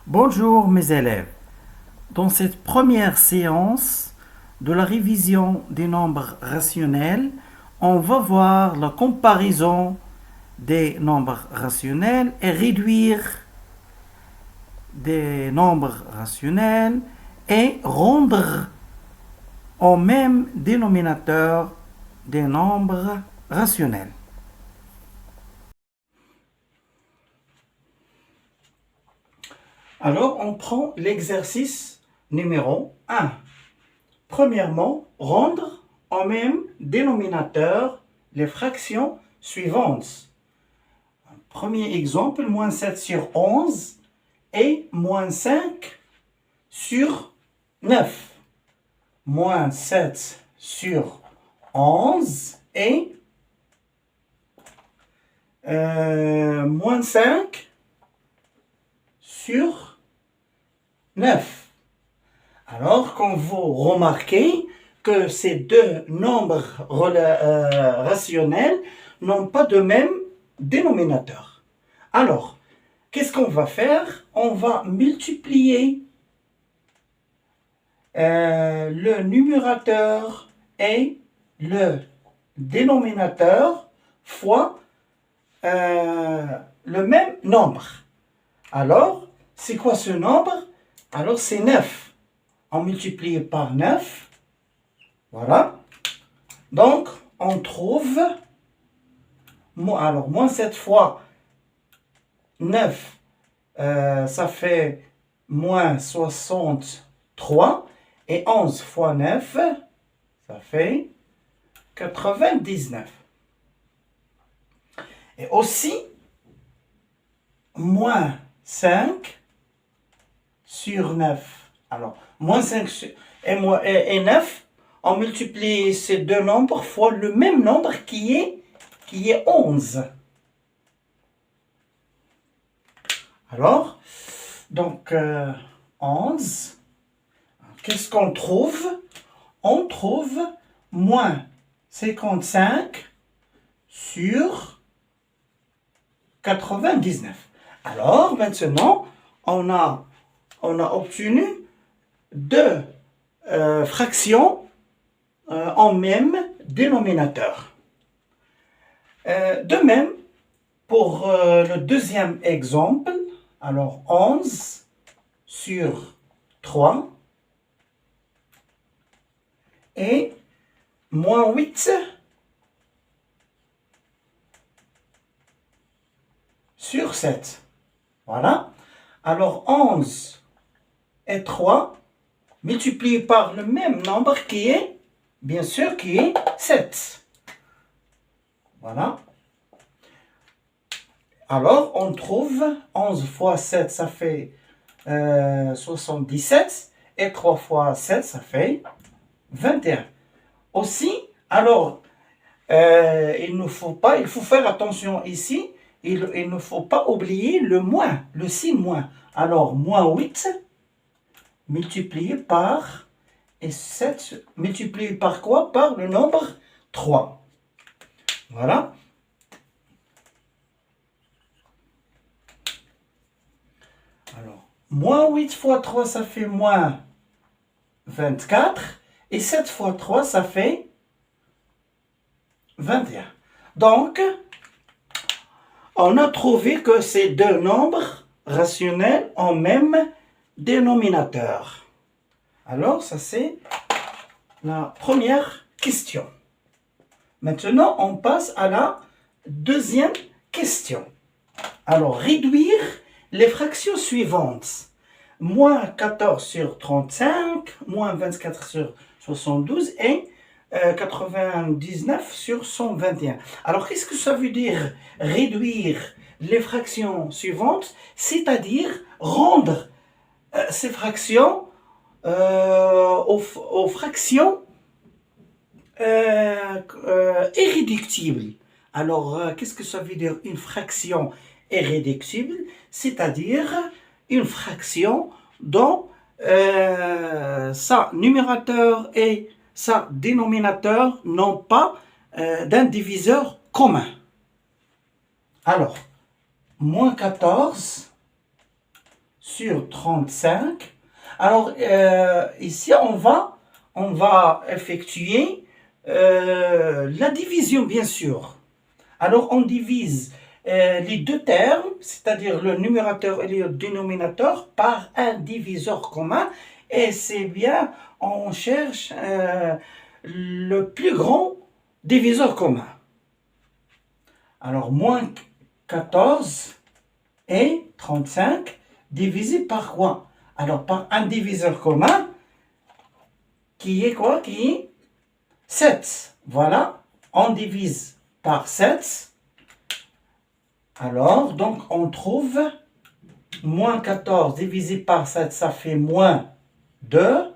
Bonjour mes élèves. Dans cette première séance de la révision des nombres rationnels, on va voir la comparaison des nombres rationnels et réduire des nombres rationnels et rendre au même dénominateur des nombres rationnels. Alors, on prend l'exercice numéro 1. Premièrement, rendre au même dénominateur les fractions suivantes. Premier exemple, moins 7 sur 11 et moins 5 sur 9. Moins 7 sur 11 et moins 5 sur 9. Alors, quand vous remarquez que ces deux nombres rationnels n'ont pas de même dénominateur. Alors, qu'est-ce qu'on va faire? On va multiplier le numérateur et le dénominateur fois le même nombre. Alors, c'est quoi ce nombre? Alors, c'est 9. On multiplie par 9. Voilà. Donc, on trouve, alors, moins 7 fois 9, ça fait moins 63. Et 11 fois 9, ça fait 99. Et aussi, moins 5 sur 9. Alors, moins 5 et 9, on multiplie ces deux nombres fois le même nombre qui est 11. Alors, donc, 11, qu'est-ce qu'on trouve? On trouve moins 55 sur 99. Alors, maintenant, on a obtenu deux fractions en même dénominateur. De même, pour le deuxième exemple, alors 11 sur 3 et moins 8 sur 7. Voilà. Alors 11 et 3 multiplié par le même nombre qui est, bien sûr, qui est 7. Voilà. Alors, on trouve 11 fois 7, ça fait 77. Et 3 fois 7, ça fait 21. Aussi, alors, il faut faire attention ici. Il ne faut pas oublier le moins, le signe moins. Alors, moins 8 multiplié par, et 7 multiplié par quoi? Par le nombre 3. Voilà. Alors, moins 8 fois 3, ça fait moins 24. Et 7 fois 3, ça fait 21. Donc, on a trouvé que ces deux nombres rationnels ont même dénominateur. Alors, ça c'est la première question. Maintenant, on passe à la deuxième question. Alors, réduire les fractions suivantes. Moins 14 sur 35, moins 24 sur 72 et 99 sur 121. Alors, qu'est-ce que ça veut dire réduire les fractions suivantes? C'est-à-dire rendre ces fractions aux fractions irréductibles. Alors, qu'est-ce que ça veut dire une fraction irréductible? C'est-à-dire une fraction dont sa numérateur et sa dénominateur n'ont pas d'un diviseur commun. Alors, moins 14 sur 35. Alors, ici, on va effectuer la division, bien sûr. Alors, on divise les deux termes, c'est-à-dire le numérateur et le dénominateur, par un diviseur commun. Et c'est bien, on cherche le plus grand diviseur commun. Alors, moins 14 et 35 divisé par quoi? Alors, par un diviseur commun qui est quoi? Qui est 7. Voilà, on divise par 7. Alors, donc, on trouve moins 14 divisé par 7, ça fait moins 2.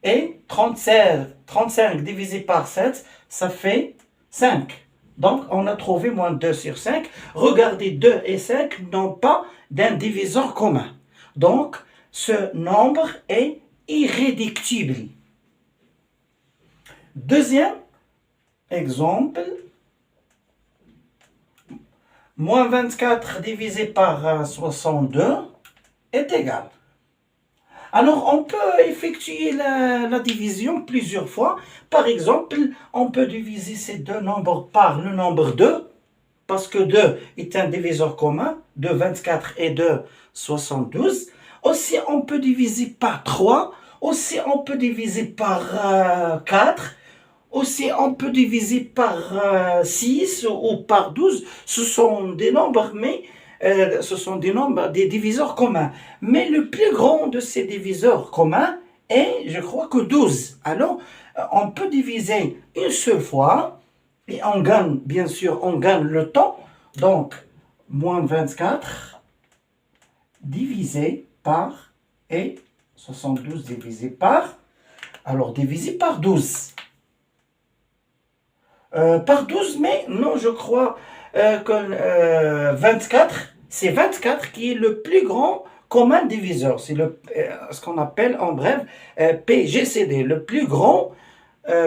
Et 35 divisé par 7, ça fait 5. Donc, on a trouvé moins 2 sur 5. Regardez, 2 et 5 n'ont pas d'un diviseur commun. Donc, ce nombre est irréductible. Deuxième exemple, moins 24 divisé par 62 est égal. Alors, on peut effectuer la division plusieurs fois. Par exemple, on peut diviser ces deux nombres par le nombre 2, parce que 2 est un diviseur commun, de 24 et de 72. Aussi, on peut diviser par 3. Aussi, on peut diviser par 4. Aussi, on peut diviser par 6 ou par 12. Ce sont des nombres, mais ce sont des nombres, des diviseurs communs. Mais le plus grand de ces diviseurs communs est, je crois, que 12. Alors, on peut diviser une seule fois et on gagne, bien sûr, on gagne le temps. Donc, moins 24 divisé par et 72 divisé par, alors divisé par 12. Par 12, mais non, je crois que 24, c'est 24 qui est le plus grand commun diviseur. C'est ce qu'on appelle en bref PGCD, le plus grand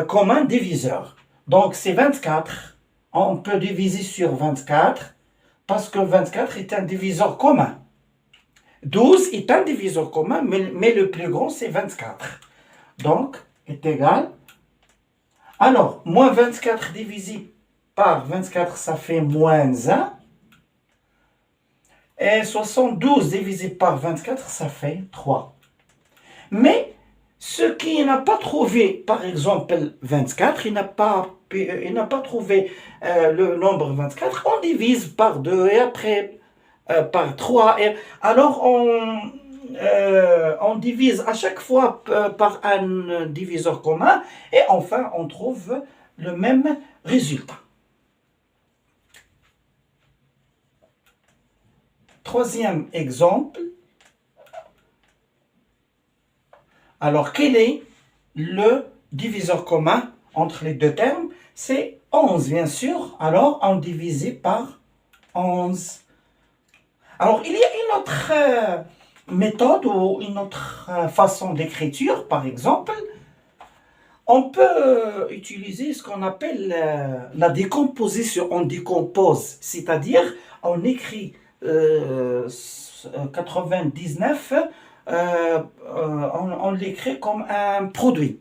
commun diviseur. Donc c'est 24. On peut diviser sur 24 parce que 24 est un diviseur commun. 12 est un diviseur commun, mais le plus grand c'est 24. Donc est égal. Alors, moins 24 divisé par 24, ça fait moins 1. Et 72 divisé par 24, ça fait 3. Mais, ce qui n'a pas trouvé, par exemple, 24, il n'a pas trouvé le nombre 24, on divise par 2 et après par 3. Alors, on divise à chaque fois par un diviseur commun et enfin on trouve le même résultat. Troisième exemple. Alors quel est le diviseur commun entre les deux termes? C'est 11 bien sûr. Alors on divise par 11. Alors il y a une autre méthode ou une autre façon d'écriture, par exemple, on peut utiliser ce qu'on appelle la décomposition. On décompose, c'est-à-dire on écrit 99, on l'écrit comme un produit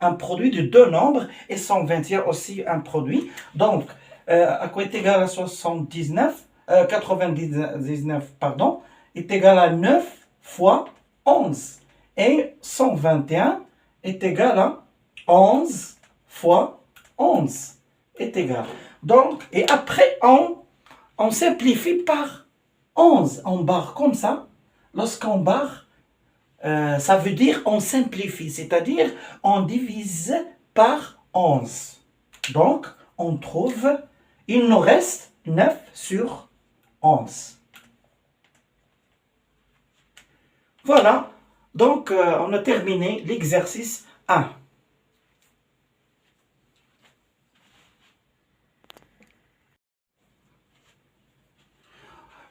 de deux nombres, et 121 aussi un produit. Donc, à quoi est égal à 99, pardon, est égal à 9 fois 11. Et 121 est égal à 11 fois 11 est égal. Donc, et après, on simplifie par 11. On barre comme ça. Lorsqu'on barre, ça veut dire on simplifie, c'est-à-dire on divise par 11. Donc, on trouve, il nous reste 9 sur 11. Voilà, donc on a terminé l'exercice 1.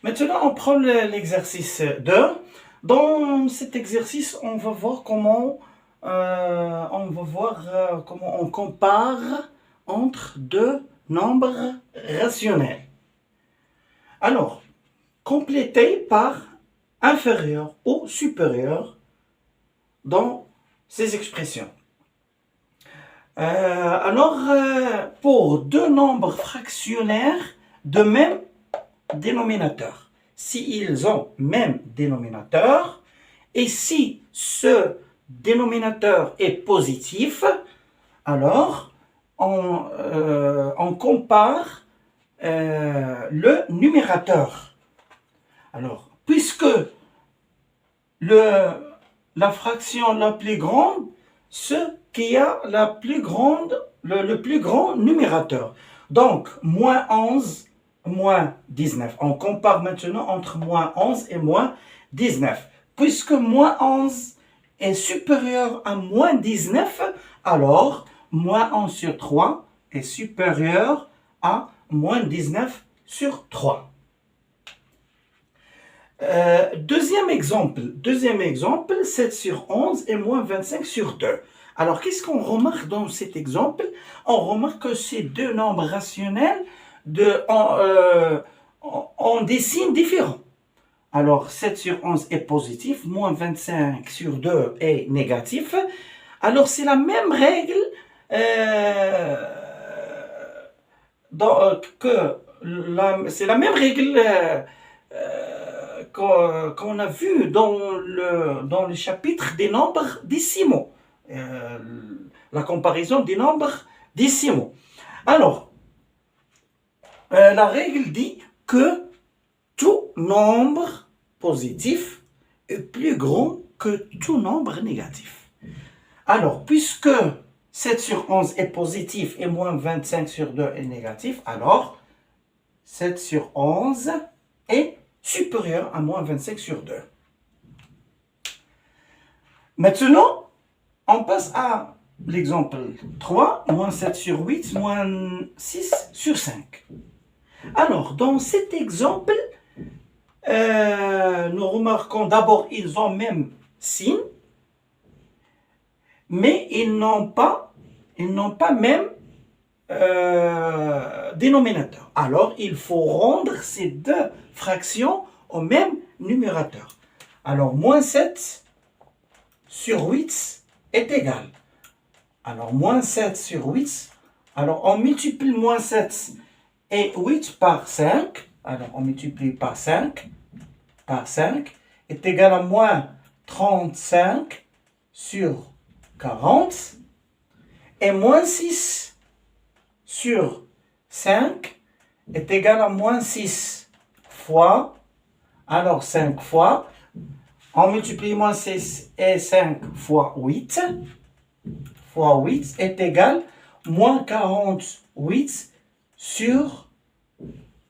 Maintenant, on prend l'exercice 2. Dans cet exercice, on va voir comment on compare entre deux nombres rationnels. Alors, complété par inférieur ou supérieur dans ces expressions. Pour deux nombres fractionnaires de même dénominateur, s'ils ont même dénominateur et si ce dénominateur est positif, alors on compare le numérateur. Alors, puisque la fraction la plus grande, ce qui a le plus grand numérateur. Donc, moins 11, moins 19. On compare maintenant entre moins 11 et moins 19. Puisque moins 11 est supérieur à moins 19, alors moins 11 sur 3 est supérieur à moins 19 sur 3. Deuxième exemple, 7 sur 11 et moins 25 sur 2. Alors, qu'est-ce qu'on remarque dans cet exemple? On remarque que ces deux nombres rationnels en dessinent différents. Alors, 7 sur 11 est positif, moins 25 sur 2 est négatif. Alors, c'est la même règle c'est la même règle qu'on a vu dans le chapitre des nombres décimaux. La comparaison des nombres décimaux. Alors, la règle dit que tout nombre positif est plus grand que tout nombre négatif. Alors, puisque 7 sur 11 est positif et moins 25 sur 2 est négatif, alors 7 sur 11 est supérieur à moins 25 sur 2. Maintenant, on passe à l'exemple 3, moins 7 sur 8, moins 6 sur 5. Alors, dans cet exemple, nous remarquons d'abord ils ont même signe, mais ils n'ont pas même dénominateur. Alors, il faut rendre ces deux fractions au même numérateur. Alors, moins 7 sur 8 est égal. Alors, moins 7 sur 8, alors on multiplie moins 7 et 8 par 5. Alors, on multiplie par 5 est égal à moins 35 sur 40. Et moins 6 sur 5 est égal à moins 6 fois. Alors, 5 fois. On multiplie moins 6 et 5 fois 8. Fois 8 est égal à moins 48 sur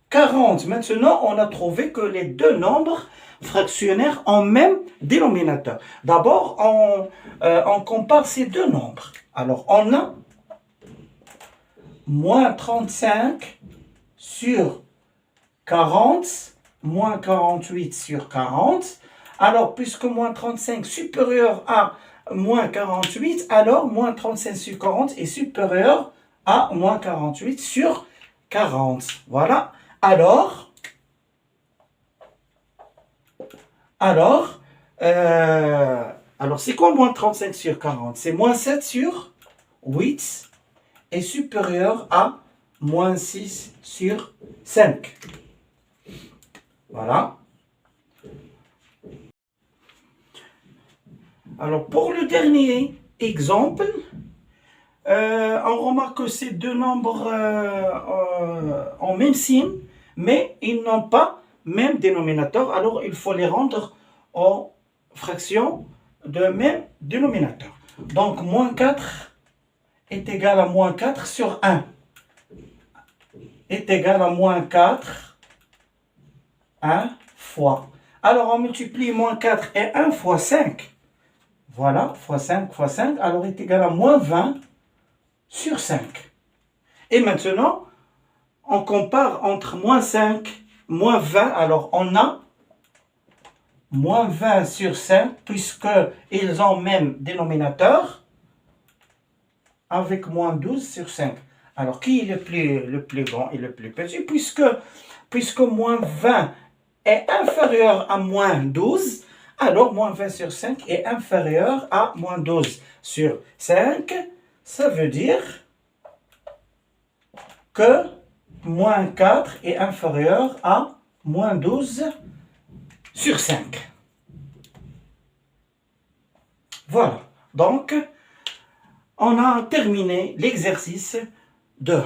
40. Maintenant, on a trouvé que les deux nombres fractionnaires ont même dénominateur. D'abord, on compare ces deux nombres. Alors, on a moins 35 sur 40, moins 48 sur 40. Alors, puisque moins 35 supérieur à moins 48, alors moins 35 sur 40 est supérieur à moins 48 sur 40. Voilà. Alors, c'est quoi moins 35 sur 40? C'est moins 7 sur 8 est supérieur à moins 6 sur 5. Voilà. Alors, pour le dernier exemple, on remarque que ces deux nombres ont même signe, mais ils n'ont pas même dénominateur. Alors, il faut les rendre aux fractions de même dénominateur. Donc, moins 4 est égal à moins 4 sur 1 est égal à moins 4 1 fois. Alors, on multiplie moins 4 et 1 fois 5. Voilà, fois 5 fois 5, alors est égal à moins 20 sur 5. Et maintenant, on compare entre moins 5, moins 20. Alors, on a moins 20 sur 5, puisqu'ils ont même dénominateur, avec moins 12 sur 5. Alors, qui est le plus grand et le plus petit? Puisque moins 20 est inférieur à moins 12, alors moins 20 sur 5 est inférieur à moins 12 sur 5. Ça veut dire que moins 4 est inférieur à moins 12 sur 5. Voilà. Donc, on a terminé l'exercice 2.